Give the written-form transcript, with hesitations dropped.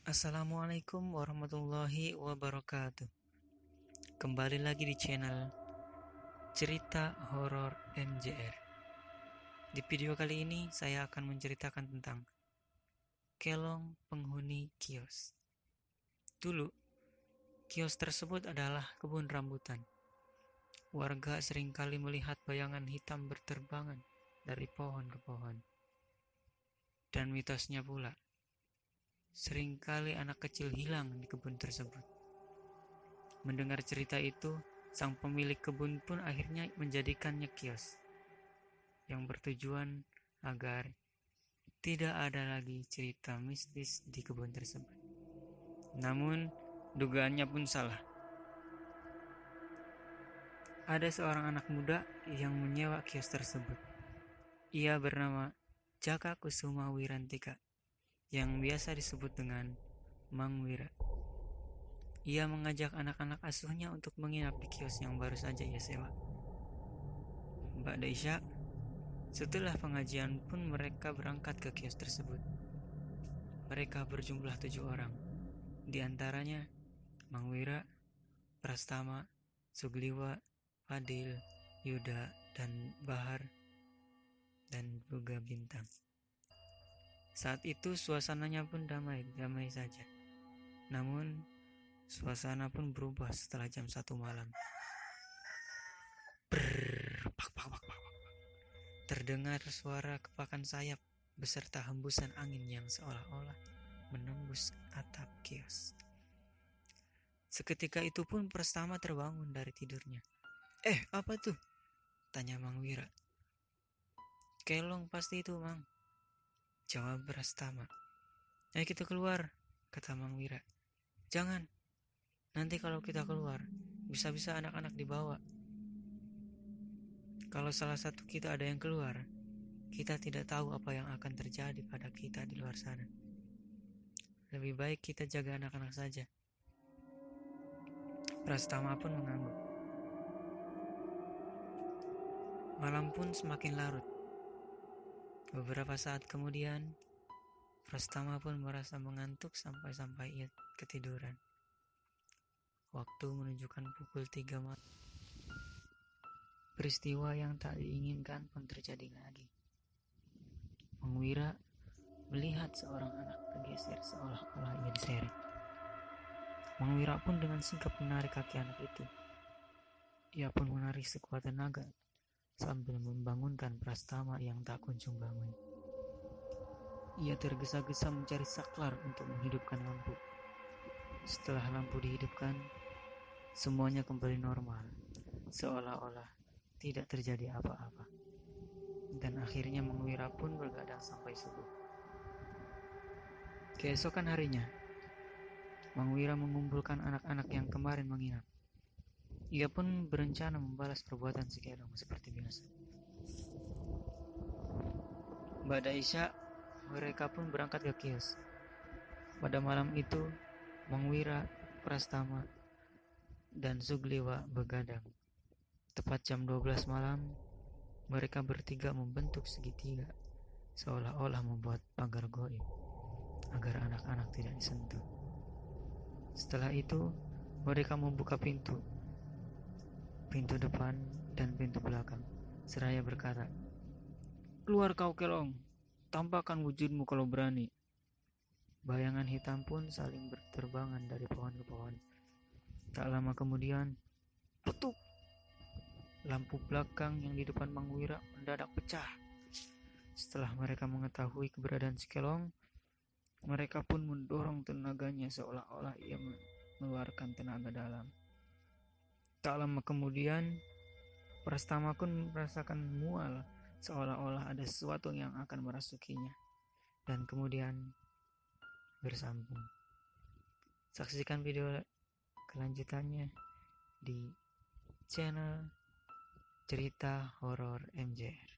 Assalamualaikum warahmatullahi wabarakatuh. Kembali lagi di channel Cerita Horor MJR. Di video kali ini saya akan menceritakan tentang Kelong Penghuni Kios. Dulu, kios tersebut adalah kebun rambutan. Warga seringkali melihat bayangan hitam berterbangan dari pohon ke pohon. Dan mitosnya pula, seringkali anak kecil hilang di kebun tersebut. Mendengar cerita itu, sang pemilik kebun pun akhirnya menjadikannya kios yang bertujuan agar tidak ada lagi cerita mistis di kebun tersebut. Namun, dugaannya pun salah. Ada seorang anak muda yang menyewa kios tersebut. Ia bernama Jaka Kusuma Wirantika, yang biasa disebut dengan Mang Wira. Ia mengajak anak-anak asuhnya untuk menginap di kios yang baru saja ia sewa. Ba'da Isya, setelah pengajian pun mereka berangkat ke kios tersebut. Mereka berjumlah 7 orang. Di antaranya Mang Wira, Prastama, Sugliwa, Fadil, Yuda, dan Bahar, dan juga Bintang. Saat itu suasananya pun damai saja. Namun suasana pun berubah setelah jam 1 malam. Terdengar suara kepakan sayap beserta hembusan angin yang seolah-olah menembus atap kios. Seketika itu pun Prastama terbangun dari tidurnya. Apa tuh? Tanya Mang Wira. Kelong pasti itu, Mang, jawab Prastama. Ayo kita keluar, kata Mang Wira. Jangan, nanti kalau kita keluar, bisa-bisa anak-anak dibawa. Kalau salah satu kita ada yang keluar, kita tidak tahu apa yang akan terjadi pada kita di luar sana. Lebih baik kita jaga anak-anak saja. Prastama pun mengangguk. Malam pun semakin larut. Beberapa saat kemudian, Prastama pun merasa mengantuk sampai ia ketiduran. Waktu menunjukkan pukul 3 malam. Peristiwa yang tak diinginkan pun terjadi lagi. Mang Wira melihat seorang anak tergeser seolah-olah ia diseret. Mang Wira pun dengan sigap menarik kaki anak itu. Ia pun menarik sekuat tenaga sambil membangunkan Prastama yang tak kunjung bangun. Ia tergesa-gesa mencari saklar untuk menghidupkan lampu. Setelah lampu dihidupkan, semuanya kembali normal, seolah-olah tidak terjadi apa-apa. Dan akhirnya Mang Wira pun bergadang sampai subuh. Keesokan harinya, Mang Wira mengumpulkan anak-anak yang kemarin menginap. Ia pun berencana membalas perbuatan si Kelong seperti biasa. Ba'da Isya, mereka pun berangkat ke kios. Pada malam itu, Mang Wira, Prastama, dan Sugliwa begadang. Tepat jam 12 malam, mereka bertiga membentuk segitiga, seolah-olah membuat pagar goib agar anak-anak tidak disentuh. Setelah itu, mereka membuka pintu depan dan pintu belakang, seraya berkata, "Keluar kau Kelong, tampakkan wujudmu kalau berani." Bayangan hitam pun saling berterbangan dari pohon ke pohon. Tak lama kemudian, petuk! Lampu belakang yang di depan Mang Wira mendadak pecah. Setelah mereka mengetahui keberadaan si Kelong, mereka pun mendorong tenaganya seolah-olah ia mengeluarkan tenaga dalam. Tak lama kemudian, Prastama pun merasakan mual seolah-olah ada sesuatu yang akan merasukinya. Dan kemudian bersambung. Saksikan video kelanjutannya di channel Cerita Horor MJR.